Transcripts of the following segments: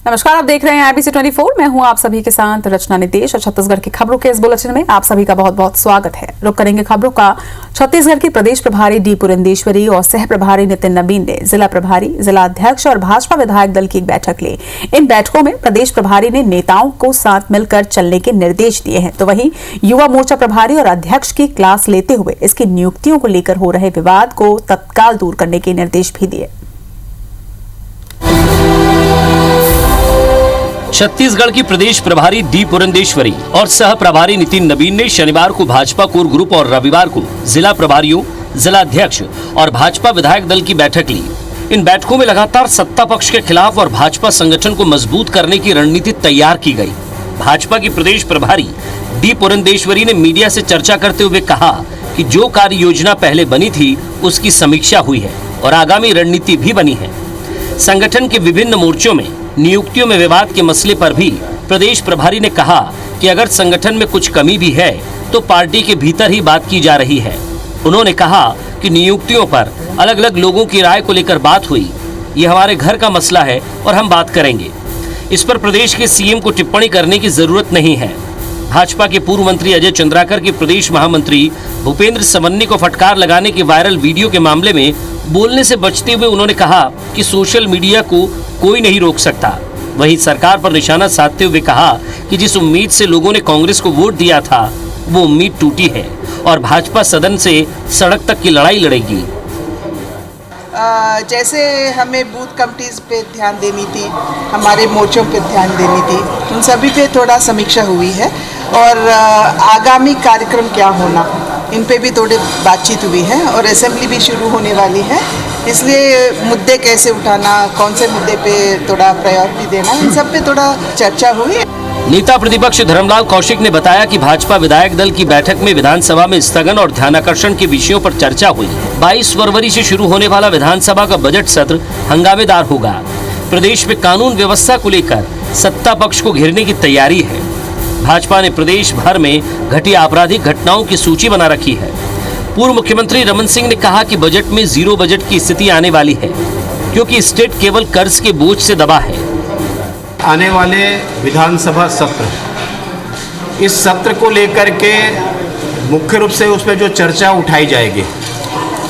नमस्कार, आप देख रहे हैं IBC 24। मैं हूं आप सभी के साथ रचना नितेश और छत्तीसगढ़ की खबरों के इस बुलेटिन में आप सभी का बहुत बहुत स्वागत है। रुक करेंगे खबरों का। छत्तीसगढ़ की प्रदेश प्रभारी डी पुरंदेश्वरी और सह प्रभारी नितिन नबीन ने जिला प्रभारी, जिला अध्यक्ष और भाजपा विधायक दल की एक बैठक ली। इन बैठकों में प्रदेश प्रभारी ने नेताओं को साथ मिलकर चलने के निर्देश दिए हैं, तो वहीं युवा मोर्चा प्रभारी और अध्यक्ष की क्लास लेते हुए इसकी नियुक्तियों को लेकर हो रहे विवाद को तत्काल दूर करने के निर्देश भी दिए। छत्तीसगढ़ की प्रदेश प्रभारी डी पुरंदेश्वरी और सह प्रभारी नितिन नबीन ने शनिवार को भाजपा कोर ग्रुप और रविवार को जिला प्रभारियों, जिला अध्यक्ष और भाजपा विधायक दल की बैठक ली। इन बैठकों में लगातार सत्ता पक्ष के खिलाफ और भाजपा संगठन को मजबूत करने की रणनीति तैयार की गई। भाजपा की प्रदेश प्रभारी डी पुरंदेश्वरी ने मीडिया से चर्चा करते हुए कहा कि जो कार्य योजना पहले बनी थी उसकी समीक्षा हुई है और आगामी रणनीति भी बनी है। संगठन के विभिन्न मोर्चों में नियुक्तियों में विवाद के मसले पर भी प्रदेश प्रभारी ने कहा कि अगर संगठन में कुछ कमी भी है तो पार्टी के भीतर ही बात की जा रही है। उन्होंने कहा कि नियुक्तियों पर अलग अलग लोगों की राय को लेकर बात हुई। ये हमारे घर का मसला है और हम बात करेंगे। इस पर प्रदेश के सीएम को टिप्पणी करने की जरूरत नहीं है। भाजपा के पूर्व मंत्री अजय चंद्राकर के प्रदेश महामंत्री भूपेंद्र समन्नी को फटकार लगाने के वायरल वीडियो के मामले में बोलने से बचते हुए उन्होंने कहा कि सोशल मीडिया को कोई नहीं रोक सकता। वहीं सरकार पर निशाना साधते हुए कहा कि जिस उम्मीद से लोगों ने कांग्रेस को वोट दिया था वो उम्मीद टूटी है और भाजपा सदन से सड़क तक की लड़ाई लड़ेगी। जैसे हमें बूथ कमिटीज़ पे ध्यान देनी थी, हमारे मोर्चों पे ध्यान देनी थी, उन सभी पे थोड़ा समीक्षा हुई है और आगामी कार्यक्रम क्या होना इन पे भी थोड़ी बातचीत हुई है और असेंबली भी शुरू होने वाली है, इसलिए मुद्दे कैसे उठाना, कौन से मुद्दे पे थोड़ा प्रायोरिटी देना, इन सब पे थोड़ा चर्चा हुई। नेता प्रतिपक्ष धर्मलाल कौशिक ने बताया कि भाजपा विधायक दल की बैठक में विधानसभा में स्थगन और ध्यानाकर्षण के विषयों पर चर्चा हुई। 22 फरवरी से शुरू होने वाला विधानसभा का बजट सत्र हंगामेदार होगा। प्रदेश में कानून व्यवस्था को लेकर सत्ता पक्ष को घेरने की तैयारी है। भाजपा ने प्रदेश भर में घटी आपराधिक घटनाओं की सूची बना रखी है। पूर्व मुख्यमंत्री रमन सिंह ने कहा कि बजट में जीरो बजट की स्थिति आने वाली है क्योंकि स्टेट केवल कर्ज के बोझ से दबा है। आने वाले विधानसभा सत्र, इस सत्र को लेकर के मुख्य रूप से उसमें जो चर्चा उठाई जाएगी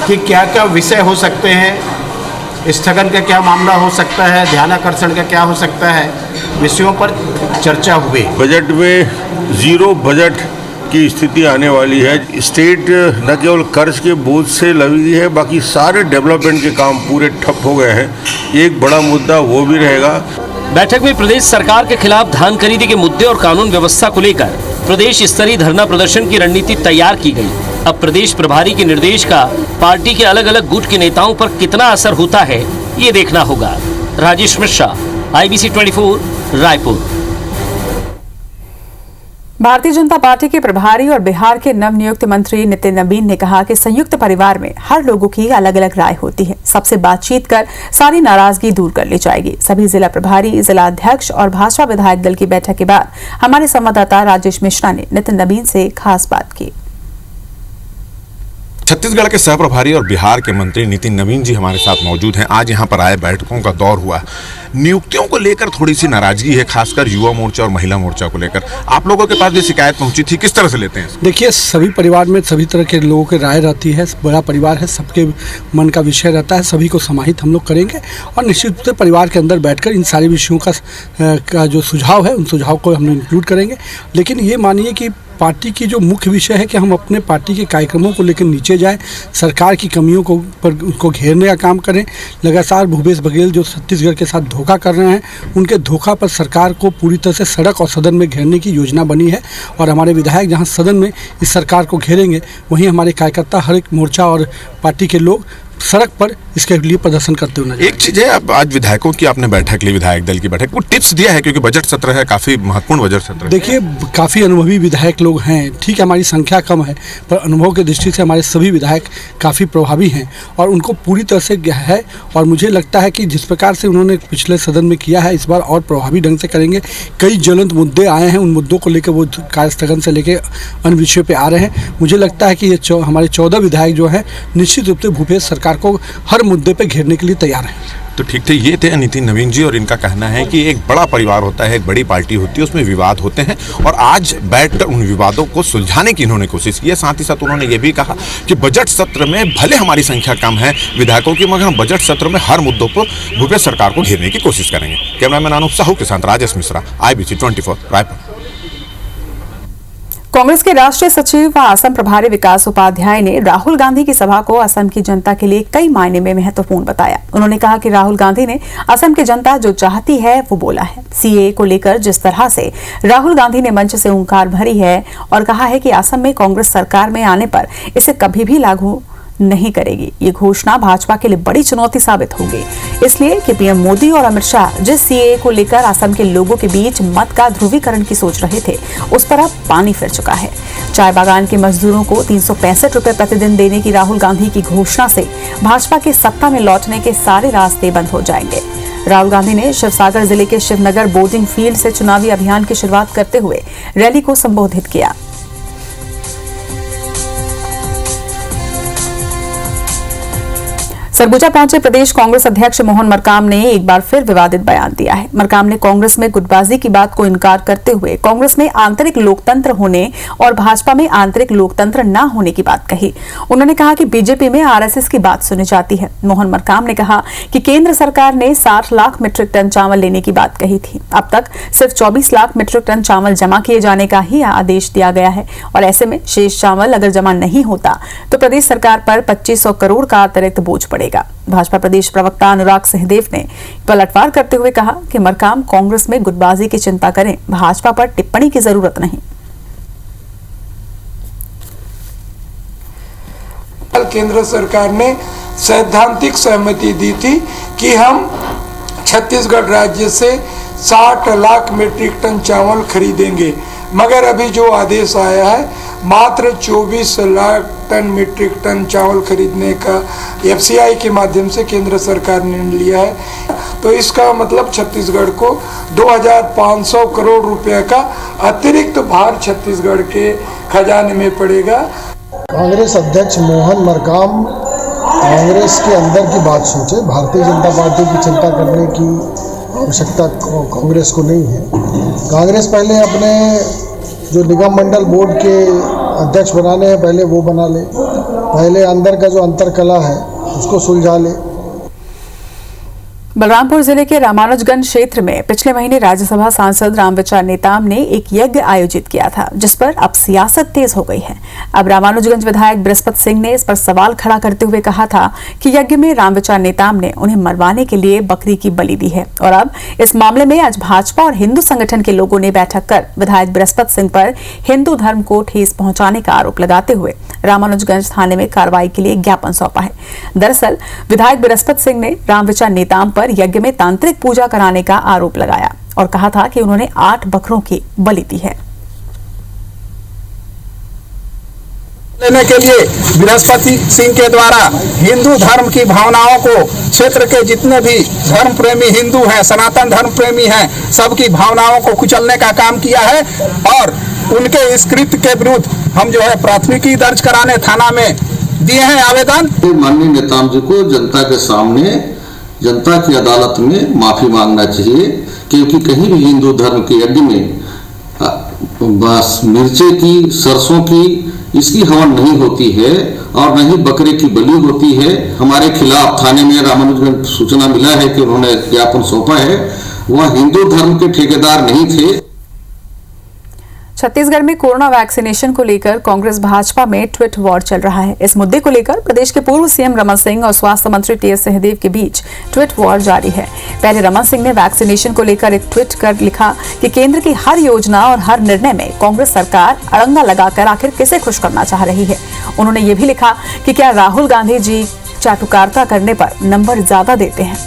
कि क्या क्या विषय हो सकते हैं, स्थगन का क्या मामला हो सकता है, ध्यानाकर्षण का क्या हो सकता है, विषयों पर चर्चा हुई। बजट में जीरो बजट की स्थिति आने वाली है। स्टेट न केवल कर्ज के बोझ से लगी है, बाकी सारे डेवलपमेंट के काम पूरे ठप हो गए हैं। एक बड़ा मुद्दा वो भी रहेगा। बैठक में प्रदेश सरकार के खिलाफ धान खरीदी के मुद्दे और कानून व्यवस्था को लेकर प्रदेश स्तरीय धरना प्रदर्शन की रणनीति तैयार की गई। अब प्रदेश प्रभारी के निर्देश का पार्टी के अलग अलग गुट के नेताओं पर कितना असर होता है ये देखना होगा। राजेश मिश्रा, IBC 24, रायपुर। भारतीय जनता पार्टी के प्रभारी और बिहार के नवनियुक्त मंत्री नितिन नबीन ने कहा कि संयुक्त परिवार में हर लोगों की अलग अलग राय होती है। सबसे बातचीत कर सारी नाराजगी दूर कर ली जाएगी। सभी जिला प्रभारी, जिला अध्यक्ष और भाजपा विधायक दल की बैठक के बाद हमारे संवाददाता राजेश मिश्रा ने नितिन नबीन से खास बात की। छत्तीसगढ़ के सह प्रभारी और बिहार के मंत्री नितिन नबीन जी हमारे साथ मौजूद हैं। आज यहाँ पर आए, बैठकों का दौर हुआ। नियुक्तियों को लेकर थोड़ी सी नाराजगी है, खासकर युवा मोर्चा और महिला मोर्चा को लेकर। आप लोगों के पास भी शिकायत पहुंची थी, किस तरह से लेते हैं? देखिए, सभी परिवार में सभी तरह के लोगों की राय रहती है। बड़ा परिवार है, सबके मन का विषय रहता है, सभी को समाहित हम लोग करेंगे और निश्चित रूप से परिवार के अंदर बैठकर इन सारे विषयों का जो सुझाव है उन सुझाव को हम इंक्लूड करेंगे। लेकिन ये मानिए कि पार्टी की जो मुख्य विषय है कि हम अपने पार्टी के कार्यक्रमों को लेकर नीचे जाएं, सरकार की कमियों को पर उनको घेरने का काम करें। लगातार भूपेश बघेल जो छत्तीसगढ़ के साथ धोखा कर रहे हैं, उनके धोखा पर सरकार को पूरी तरह से सड़क और सदन में घेरने की योजना बनी है और हमारे विधायक जहां सदन में इस सरकार को घेरेंगे, वहीं हमारे कार्यकर्ता, हर एक मोर्चा और पार्टी के लोग सड़क पर इसके लिए प्रदर्शन करते हुए। एक चीज है, अब आज विधायकों की आपने बैठक ली, विधायक दल की बैठक, वो टिप्स दिया है क्योंकि बजट सत्र है, काफी महत्वपूर्ण बजट सत्र है। देखिए, काफी अनुभवी विधायक लोग हैं। ठीक है, हमारी संख्या कम है, पर अनुभव की दृष्टि से हमारे सभी विधायक काफी प्रभावी हैं और उनको पूरी तरह से है। और मुझे लगता है कि जिस प्रकार से उन्होंने पिछले सदन में किया है, इस बार और प्रभावी ढंग से करेंगे। कई ज्वलंत मुद्दे आए हैं, उन मुद्दों को लेकर वो कार्यस्थगन से लेकर अन्य विषयों पर आ रहे हैं। मुझे लगता है कि ये हमारे 14 विधायक जो हैं निश्चित रूप से भूपेश सरकार सरकार को हर मुद्दे पे घेरने के लिए तैयार हैं। तो ठीक थे, ये थे नितिन नवीन जी, और इनका कहना है कि एक बड़ा परिवार होता है, एक बड़ी पार्टी होती है, उसमें विवाद होते हैं और आज बैठकर उन विवादों को सुलझाने की इन्होंने कोशिश की है। साथ ही साथ उन्होंने ये भी कहा कि बजट सत्र में भले हमारी संख्या कम है विधायकों की, मगर हम बजट सत्र में हर मुद्दों पर भूपेश सरकार को घेरने की कोशिश करेंगे। कैमरामैन अनूप साहू के साथ राजेश मिश्रा, IBC 24 रायपुर। कांग्रेस के राष्ट्रीय सचिव व असम प्रभारी विकास उपाध्याय ने राहुल गांधी की सभा को असम की जनता के लिए कई मायने में महत्वपूर्ण बताया। उन्होंने कहा कि राहुल गांधी ने असम की जनता जो चाहती है वो बोला है। CAA को लेकर जिस तरह से राहुल गांधी ने मंच से हुंकार भरी है और कहा है कि असम में कांग्रेस सरकार में आने पर इसे कभी भी लागू नहीं करेगी, ये घोषणा भाजपा के लिए बड़ी चुनौती साबित होगी। इसलिए कि PM मोदी और अमित शाह जिस CAA को लेकर असम के लोगों के बीच मत का ध्रुवीकरण की सोच रहे थे, उस पर अब पानी फिर चुका है। चाय बागान के मजदूरों को 365 रुपए प्रतिदिन देने की राहुल गांधी की घोषणा से भाजपा के सत्ता में लौटने के सारे रास्ते बंद हो जाएंगे। राहुल गांधी ने शिवसागर जिले के शिवनगर बोर्डिंग फील्ड से चुनावी अभियान की शुरुआत करते हुए रैली को संबोधित किया। सरगुजा पहुंचे प्रदेश कांग्रेस अध्यक्ष मोहन मरकाम ने एक बार फिर विवादित बयान दिया है। मरकाम ने कांग्रेस में गुटबाजी की बात को इनकार करते हुए कांग्रेस में आंतरिक लोकतंत्र होने और भाजपा में आंतरिक लोकतंत्र न होने की बात कही। उन्होंने कहा कि बीजेपी में RSS की बात सुनी जाती है। मोहन मरकाम ने कहा कि केंद्र सरकार ने 60 लाख मीट्रिक टन चावल लेने की बात कही थी। अब तक सिर्फ 24 लाख मीट्रिक टन चावल जमा किए जाने का ही आदेश दिया गया है और ऐसे में शेष चावल अगर जमा नहीं होता तो प्रदेश सरकार पर 2500 करोड़ का अतिरिक्त बोझ पड़ेगा। भाजपा प्रदेश प्रवक्ता अनुराग सिंहदेव ने पलटवार करते हुए कहा कि मरकाम कांग्रेस में गुटबाजी की चिंता करें, भाजपा पर टिप्पणी की जरूरत नहीं। केंद्र सरकार ने सैद्धांतिक सहमति दी थी कि हम छत्तीसगढ़ राज्य से 60 लाख मीट्रिक टन चावल खरीदेंगे, मगर अभी जो आदेश आया है मात्र 24 लाख टन मीट्रिक टन चावल खरीदने का FCI के माध्यम से केंद्र सरकार ने लिया है। तो इसका मतलब छत्तीसगढ़ को 2500 करोड़ रुपए का अतिरिक्त भार छत्तीसगढ़ के खजाने में पड़ेगा। कांग्रेस अध्यक्ष मोहन मरकाम कांग्रेस के अंदर की बात सोचे, भारतीय जनता पार्टी की चिंता करने की आवश्यकता कांग्रेस को नहीं है। कांग्रेस पहले अपने जो निगम मंडल बोर्ड के अध्यक्ष बनाने हैं पहले वो बना ले, पहले अंदर का जो अंतरकला है उसको सुलझा ले। बलरामपुर जिले के रामानुजगंज क्षेत्र में पिछले महीने राज्यसभा सांसद रामविचार नेताम ने एक यज्ञ आयोजित किया था, जिस पर अब सियासत तेज हो गई है। अब रामानुजगंज विधायक बृहस्पति सिंह ने इस पर सवाल खड़ा करते हुए कहा था कि यज्ञ में रामविचार नेताम ने उन्हें मरवाने के लिए बकरी की बलि दी है और अब इस मामले में आज भाजपा और हिंदू संगठन के लोगों ने बैठक कर विधायक बृहस्पति सिंह पर हिंदू धर्म को ठेस पहुंचाने का आरोप लगाते हुए रामानुजगंज थाने में कार्रवाई के लिए ज्ञापन सौंपा है। दरअसल विधायक बृहस्पति सिंह ने रामविचार नेताम पर यज्ञ में तांत्रिक पूजा कराने का आरोप लगाया और कहा था कि उन्होंने 8 बकरों की बलि दी है। लेने के लिए बृहस्पति सिंह के द्वारा हिंदू धर्म की भावनाओं को, क्षेत्र के जितने भी धर्म प्रेमी हिंदू हैं, सनातन धर्म प्रेमी हैं, सबकी भावनाओं को कुचलने का काम किया है और उनके इस कृत्य के विरुद्ध हम जो है प्राथमिकी दर्ज कराने थाना में दिए हैं आवेदन। माननीय नेताम जी को जनता के सामने, जनता की अदालत में माफी मांगना चाहिए, क्योंकि कहीं भी हिंदू धर्म के यज्ञ में बस मिर्चे की, सरसों की, इसकी हवन नहीं होती है और न ही बकरे की बलि होती है। हमारे खिलाफ थाने में रामानुजगंज सूचना मिला है कि उन्होंने ज्ञापन सौंपा है, वह हिंदू धर्म के ठेकेदार नहीं थे। छत्तीसगढ़ में कोरोना वैक्सीनेशन को लेकर कांग्रेस भाजपा में ट्वीट वॉर चल रहा है। इस मुद्दे को लेकर प्रदेश के पूर्व CM रमन सिंह और स्वास्थ्य मंत्री TS सिंहदेव के बीच ट्वीट वॉर जारी है। पहले रमन सिंह ने वैक्सीनेशन को लेकर एक ट्वीट कर लिखा कि केंद्र की हर योजना और हर निर्णय में कांग्रेस सरकार अड़ंगा लगाकर आखिर किसे खुश करना चाह रही है। उन्होंने ये भी लिखा कि क्या राहुल गांधी जी चाटुकारिता करने पर नंबर ज्यादा देते हैं।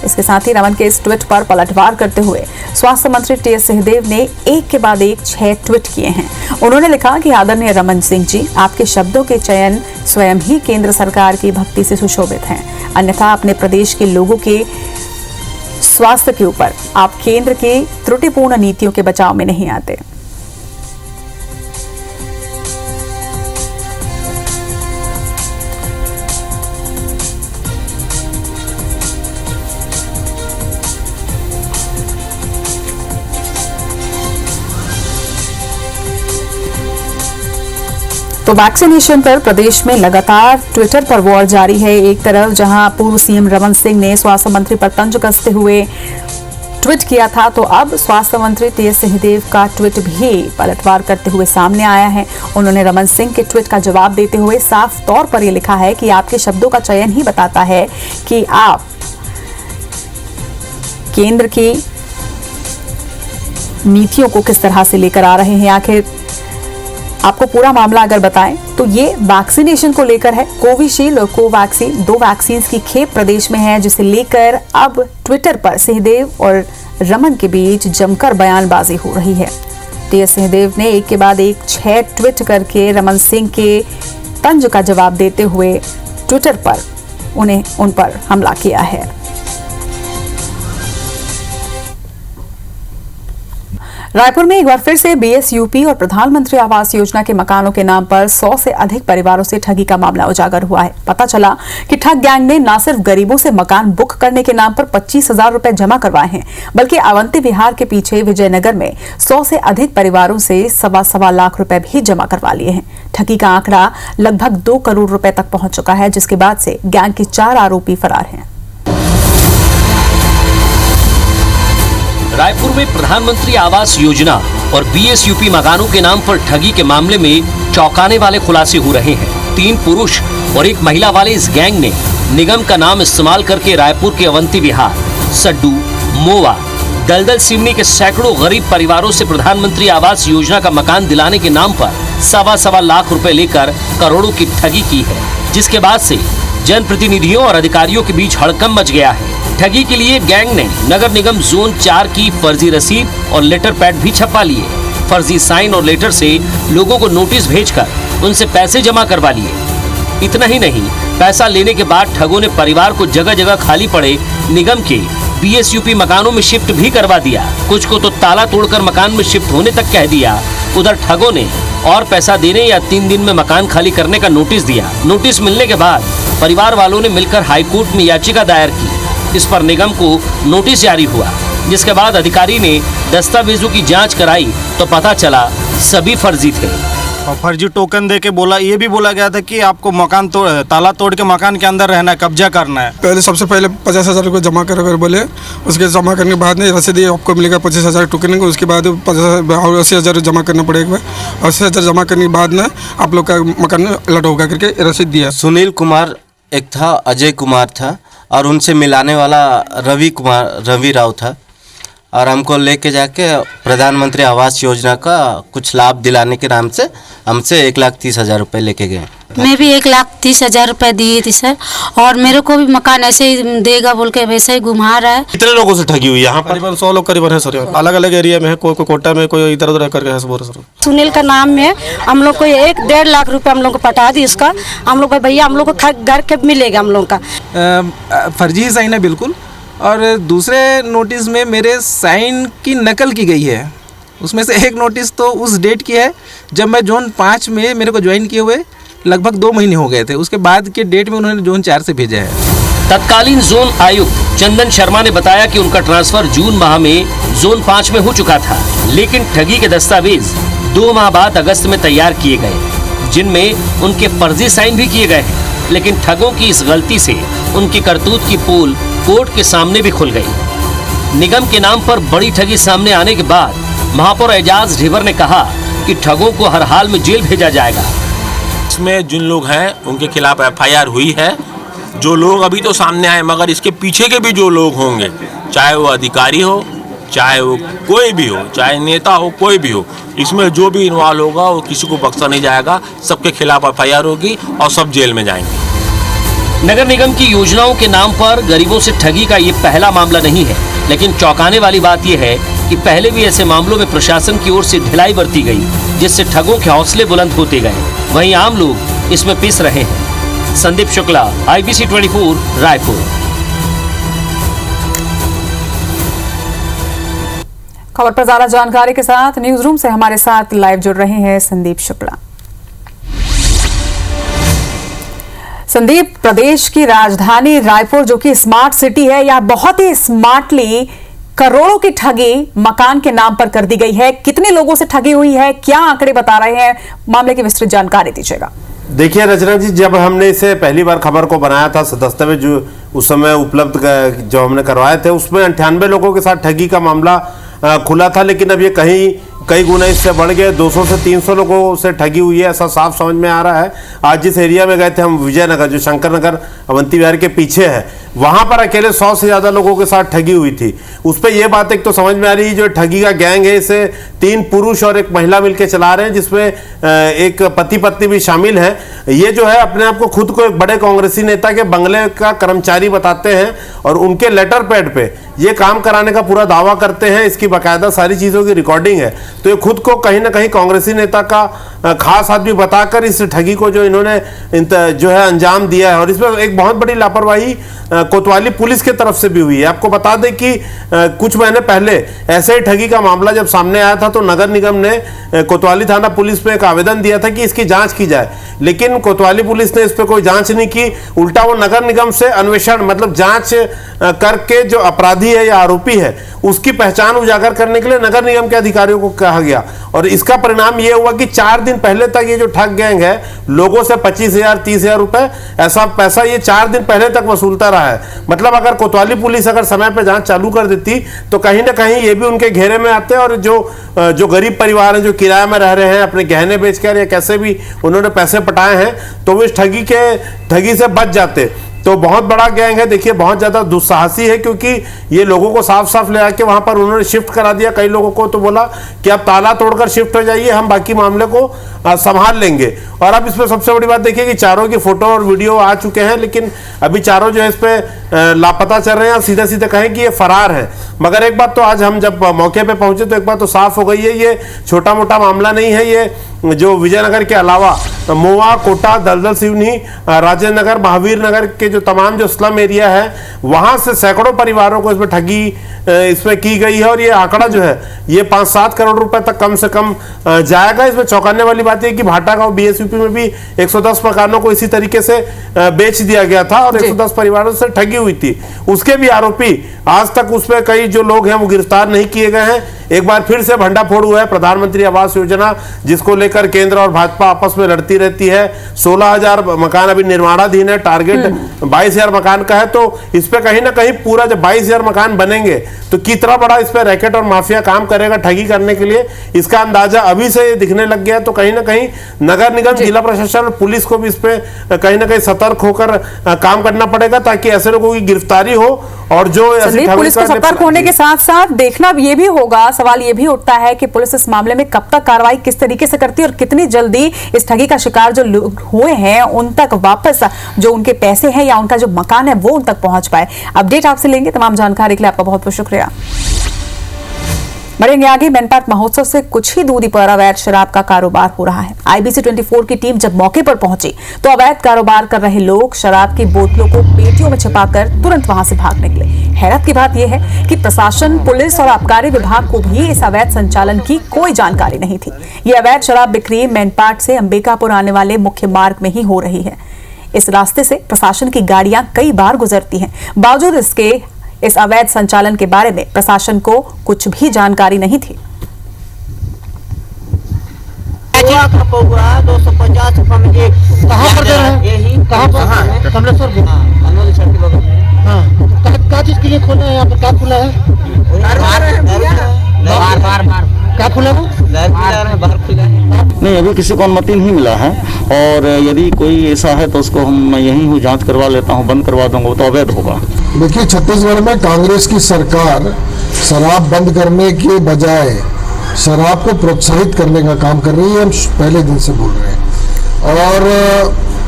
इसके साथ ही रमन के इस ट्वीट पर पलटवार करते हुए स्वास्थ्य मंत्री TS सिंहदेव ने एक के बाद एक 6 ट्वीट किए हैं। उन्होंने लिखा कि आदरणीय रमन सिंह जी, आपके शब्दों के चयन स्वयं ही केंद्र सरकार की भक्ति से सुशोभित हैं, अन्यथा अपने प्रदेश के लोगों के स्वास्थ्य के ऊपर आप केंद्र के त्रुटिपूर्ण नीतियों के बचाव में नहीं आते। तो वैक्सीनेशन पर प्रदेश में लगातार ट्विटर पर वॉर जारी है। एक तरफ जहां पूर्व सीएम रमन सिंह ने स्वास्थ्य मंत्री पर तंज कसते हुए ट्वीट किया था, तो अब स्वास्थ्य मंत्री टीएस सिंहदेव का ट्वीट भी पलटवार करते हुए सामने आया है। उन्होंने रमन सिंह के ट्वीट का जवाब देते हुए साफ तौर पर यह लिखा है कि आपके शब्दों का चयन ही बताता है कि आप केंद्र की नीतियों को किस तरह से लेकर आ रहे हैं। आखिर आपको पूरा मामला अगर बताएं तो ये वैक्सीनेशन को लेकर है। कोविशील्ड और कोवैक्सीन, 2 वैक्सीन की खेप प्रदेश में है, जिसे लेकर अब ट्विटर पर सिंहदेव और रमन के बीच जमकर बयानबाजी हो रही है। टीएस सिंहदेव ने एक के बाद एक 6 ट्वीट करके रमन सिंह के तंज का जवाब देते हुए ट्विटर पर उन पर हमला किया है। रायपुर में एक बार फिर से बीएसयूपी और प्रधानमंत्री आवास योजना के मकानों के नाम पर 100 से अधिक परिवारों से ठगी का मामला उजागर हुआ है। पता चला कि ठग गैंग ने न सिर्फ गरीबों से मकान बुक करने के नाम पर 25,000 रुपए जमा करवाए हैं, बल्कि अवंती विहार के पीछे विजयनगर में 100 से अधिक परिवारों से सवा लाख रुपए भी जमा करवा लिए हैं। ठगी का आंकड़ा लगभग 2 करोड़ रुपए तक पहुंच चुका है, जिसके बाद से गैंग के 4 आरोपी फरार हैं। रायपुर में प्रधानमंत्री आवास योजना और बीएसयूपी मकानों के नाम पर ठगी के मामले में चौंकाने वाले खुलासे हो रहे हैं। 3 पुरुष और 1 महिला वाले इस गैंग ने निगम का नाम इस्तेमाल करके रायपुर के अवंती विहार, सड्डू, मोवा, दलदल सिवनी के सैकड़ों गरीब परिवारों से प्रधानमंत्री आवास योजना का मकान दिलाने के नाम पर सवा लाख रुपए लेकर करोड़ों की ठगी की है, जिसके बाद से जनप्रतिनिधियों और अधिकारियों के बीच हड़कंप मच गया है। ठगी के लिए गैंग ने नगर निगम जोन 4 की फर्जी रसीद और लेटर पैड भी छपवा लिए। फर्जी साइन और लेटर से लोगों को नोटिस भेजकर उनसे पैसे जमा करवा लिए। इतना ही नहीं, पैसा लेने के बाद ठगों ने परिवार को जगह जगह खाली पड़े निगम के बीएसयूपी मकानों में शिफ्ट भी करवा दिया। कुछ को तो ताला तोड़कर मकान में शिफ्ट होने तक कह दिया। उधर ठगों ने और पैसा देने या 3 दिन में मकान खाली करने का नोटिस दिया। नोटिस मिलने के बाद परिवार वालों ने मिलकर हाईकोर्ट में याचिका दायर की। इस पर निगम को नोटिस जारी हुआ, जिसके बाद अधिकारी ने दस्तावेजों की जांच कराई तो पता चला सभी फर्जी थे। और फर्जी टोकन दे के ये भी बोला गया था कि आपको मकान ताला तोड़ के मकान के अंदर रहना है, कब्जा करना है। सबसे पहले 50,000 रुपये जमा कर बोले, उसके जमा करने के बाद में रसीद आपको मिलेगा 25,000 टोकन के। उसके बाद 80,000 जमा करना पड़ेगा। 80,000 जमा करने के बाद में आप लोग का मकान अलर्ट होगा करके रसीद दिया। सुनील कुमार एक था, अजय कुमार था और उनसे मिलाने वाला रवि राव था, और हमको लेके जाके प्रधानमंत्री आवास योजना का कुछ लाभ दिलाने के नाम से हमसे 1,30,000 रुपये लेके गए। मैं भी 1,30,000 रुपये दिए थी सर, और मेरे को भी मकान ऐसे ही देगा बोल के वैसे ही घुमा रहा है। कितने लोगों से ठगी हुई यहाँ पर? करीबन 100 लोग करीबन है सर। अलग अलग एरिया में है, कोई कोटा में, कोई इधर उधर करके है सर। सुनील का नाम में हम लोग को 1-1.5 लाख रुपए हम लोग को पटा दी इसका। हम लोग भैया हम लोग को घर के मिलेगा हम लोग का। फर्जी साइन है बिल्कुल। और दूसरे नोटिस में मेरे साइन की नकल की गई है। उसमें से एक नोटिस तो उस डेट की है जब मैं जोन 5 में मेरे को ज्वाइन किए हुए लगभग 2 महीने हो गए थे। उसके बाद के डेट में उन्होंने जोन 4 से भेजा है। तत्कालीन जोन आयुक्त चंदन शर्मा ने बताया कि उनका ट्रांसफर जून माह में जोन 5 में हो चुका था, लेकिन ठगी के दस्तावेज 2 माह बाद अगस्त में तैयार किए गए, जिनमें उनके फर्जी साइन भी किए गए हैं। लेकिन ठगों की इस गलती से उनकी करतूत की पोल कोर्ट के सामने भी खुल गई। निगम के नाम पर बड़ी ठगी सामने आने के बाद महापौर एजाज ढेबर ने कहा कि ठगों को हर हाल में जेल भेजा जाएगा। इसमें जिन लोग हैं उनके खिलाफ एफआईआर हुई है। जो लोग अभी तो सामने आए, मगर इसके पीछे के भी जो लोग होंगे, चाहे वो अधिकारी हो, चाहे वो कोई भी हो, चाहे नेता हो, कोई भी हो, इसमें जो भी इन्वॉल्व होगा वो किसी को बख्शा नहीं जाएगा। सबके खिलाफ एफआईआर होगी और सब जेल में जाएंगे। नगर निगम की योजनाओं के नाम पर गरीबों से ठगी का ये पहला मामला नहीं है, लेकिन चौंकाने वाली बात यह है कि पहले भी ऐसे मामलों में प्रशासन की ओर से ढिलाई बरती गई, जिससे ठगों के हौसले बुलंद होते गए। वहीं आम लोग इसमें पिस रहे हैं। संदीप शुक्ला, IBC 24, रायपुर। खबर पर ज्यादा जानकारी के साथ न्यूज रूम से हमारे साथ लाइव जुड़ रहे हैं संदीप शुक्ला। संदीप, प्रदेश की राजधानी रायपुर जो कि स्मार्ट सिटी है, यह बहुत ही स्मार्टली करोड़ों की ठगी मकान के नाम पर कर दी गई है। कितने लोगों से ठगी हुई है, क्या आंकड़े बता रहे हैं, मामले की विस्तृत जानकारी दीजिएगा। देखिए रचना जी, जब हमने इसे पहली बार खबर को बनाया था, दस्तावेज जो उस समय उपलब्ध जो हमने करवाए थे, उसमें 98 लोगों के साथ ठगी का मामला खुला था। लेकिन अब ये कई गुना इससे बढ़ गए, 200 से 300 लोगों से ठगी हुई है, ऐसा साफ समझ में आ रहा है। आज जिस एरिया में गए थे हम, विजयनगर, जो शंकर नगर अवंती विहार के पीछे है, वहां पर अकेले 100 से ज़्यादा लोगों के साथ ठगी हुई थी। उस पर यह बात एक तो समझ में आ रही है, जो ठगी का गैंग है इसे 3 पुरुष और एक महिला मिलकर चला रहे हैं, जिसमें एक पति पत्नी भी शामिल है। ये जो है अपने आप को खुद को एक बड़े कांग्रेसी नेता के बंगले का कर्मचारी बताते हैं और उनके लेटर पैड पे ये काम कराने का पूरा दावा करते हैं। इसकी बाकायदा सारी चीज़ों की रिकॉर्डिंग है। तो ये खुद को कहीं ना कहीं कांग्रेसी नेता का खास आदमी बताकर इस ठगी को जो इन्होंने जो है अंजाम दिया है। और इसमें एक बहुत बड़ी लापरवाही कोतवाली पुलिस के तरफ से भी हुई है। आपको बता दें कि कुछ महीने पहले ऐसे ही ठगी का मामला जब सामने आया था, तो नगर निगम ने कोतवाली थाना पुलिस में एक आवेदन दिया था कि इसकी जांच की जाए, लेकिन कोतवाली पुलिस ने इस पर कोई जांच नहीं की। उल्टा वो नगर निगम से अन्वेषण, मतलब जांच करके जो अपराधी है या आरोपी है उसकी पहचान उजागर करने के लिए नगर निगम के अधिकारियों को कहा गया। और इसका परिणाम यह हुआ कि 4 दिन पहले तक ये जो ठग गैंग है लोगों से 25,000 30,000 रुपए ऐसा पैसा ये 4 दिन पहले तक वसूलता रहा है। मतलब अगर कोतवाली पुलिस अगर समय पर जांच चालू कर देती तो कहीं ना कहीं ये भी उनके घेरे में आते, और जो गरीब परिवार हैं, जो किराए में रह रहे हैं, अपने गहने बेचकर या कैसे भी उन्होंने पैसे पटाए हैं, तो वो इस ठगी से बच जाते। तो बहुत बड़ा गैंग है। देखिए बहुत ज़्यादा दुस्साहसी है, क्योंकि ये लोगों को साफ साफ ले आके वहाँ पर उन्होंने शिफ्ट करा दिया। कई लोगों को तो बोला कि आप ताला तोड़कर शिफ्ट हो जाइए, हम बाकी मामले को संभाल लेंगे। और अब इसमें सबसे बड़ी बात देखिए कि चारों की फोटो और वीडियो आ चुके हैं, लेकिन अभी चारों जो है इस पर लापता चल रहे हैं और सीधे सीधे कहें कि ये फरार है। मगर एक बात तो आज हम जब मौके पे पहुंचे तो एक बात तो साफ हो गई है, ये छोटा मोटा मामला नहीं है। ये जो विजयनगर के अलावा मोवा, कोटा, दलदल सिवनी, राजेंद्र नगर, महावीर नगर के जो तमाम जो स्लम एरिया है, वहां से सैकड़ों परिवारों को इसमें ठगी इसमें की गई है। और ये आंकड़ा जो है ये 5-7 करोड़ रुपए तक कम से कम जाएगा। इसमें चौंकाने वाली बात है कि भाटा गांव BSUP में भी 110 मकानों को इसी तरीके से बेच दिया गया था और 110 परिवारों से ठगी हुई थी। उसके भी आरोपी आज तक उसमें कई जो लोग हैं वो गिरफ्तार नहीं किए गए हैं। एक बार फिर से भंडाफोड़ हुआ है प्रधानमंत्री आवास योजना, जिसको लेकर केंद्र और भाजपा आपस में लड़ती रहती है। 16,000 मकान अभी निर्माणाधीन है, टारगेट 22,000 मकान का है। तो इस पे कहीं ना कहीं पूरा जब 22,000 मकान बनेंगे तो कितना बड़ा इस पे रैकेट और माफिया काम करेगा ठगी करने के लिए, इसका अंदाजा अभी से दिखने लग गया है। तो कहीं ना कहीं नगर निगम, जिला प्रशासन और पुलिस को भी इस पे कहीं ना कहीं सतर्क होकर काम करना पड़ेगा, ताकि ऐसे लोगों की गिरफ्तारी हो। और जो पुलिस को सतर्क होने के साथ साथ देखना ये भी होगा, सवाल ये भी उठता है कि पुलिस इस मामले में कब तक कार्रवाई किस तरीके से करती है और कितनी जल्दी इस ठगी का शिकार जो लोग हुए हैं उन तक वापस जो उनके पैसे हैं या उनका जो मकान है वो उन तक पहुंच पाए। अपडेट आपसे लेंगे। तमाम जानकारी के लिए आपका बहुत बहुत शुक्रिया। बढ़ेंगे आगे। मैनपाट महोत्सव से कुछ ही दूरी पर अवैध शराब का कारोबार हो रहा है। IBC 24 की टीम जब मौके पर पहुंची तो अवैध कारोबार कर रहे लोग शराब की बोतलों को पेटियों में छिपाकर तुरंत वहां से भाग निकले। हैरत की बात यह है कि प्रशासन, पुलिस और आबकारी विभाग को भी इस अवैध संचालन की कोई जानकारी नहीं थी। ये अवैध शराब बिक्री मैनपाट से अंबिकापुर आने वाले मुख्य मार्ग में ही हो रही है। इस रास्ते से प्रशासन की गाड़ियां कई बार गुजरती हैं। बावजूद इसके इस अवैध संचालन के बारे में प्रशासन को कुछ भी जानकारी नहीं थी। 250 रुपये में एक। कहाँ पर दे रहे हैं? यही कहाँ पर? कमलेश्वर क्या चीज के लिए खोले हैं? यहाँ पर क्या खुला है? बार क्या खुला है? नहीं, अभी किसी को अनुमति नहीं मिला है। और यदि कोई ऐसा है तो उसको मैं यहीं हूँ, जांच करवा लेता हूँ, बंद करवा दूंगा, वो तो अवैध होगा। देखिए, छत्तीसगढ़ में कांग्रेस की सरकार शराब बंद करने के बजाय शराब को प्रोत्साहित करने का काम कर रही है। हम पहले दिन से बोल रहे हैं। और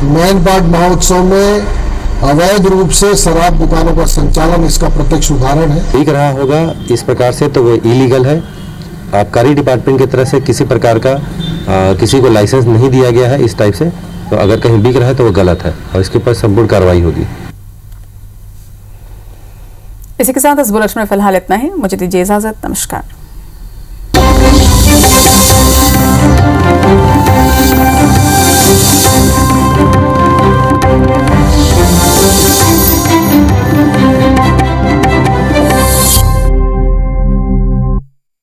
मैनपाट महोत्सव में अवैध रूप से शराब दुकानों का संचालन इसका प्रत्यक्ष उदाहरण है। ठीक रहा होगा इस प्रकार से तो वो इलीगल है। आबकारी डिपार्टमेंट की तरफ से किसी प्रकार का किसी को लाइसेंस नहीं दिया गया है इस टाइप से। तो अगर कहीं बिक रहा है तो वो गलत है और इसके ऊपर संपूर्ण कार्रवाई होगी। इसी के साथ इस बुलेटिन में फिलहाल इतना ही। मुझे दीजिए इजाजत। नमस्कार।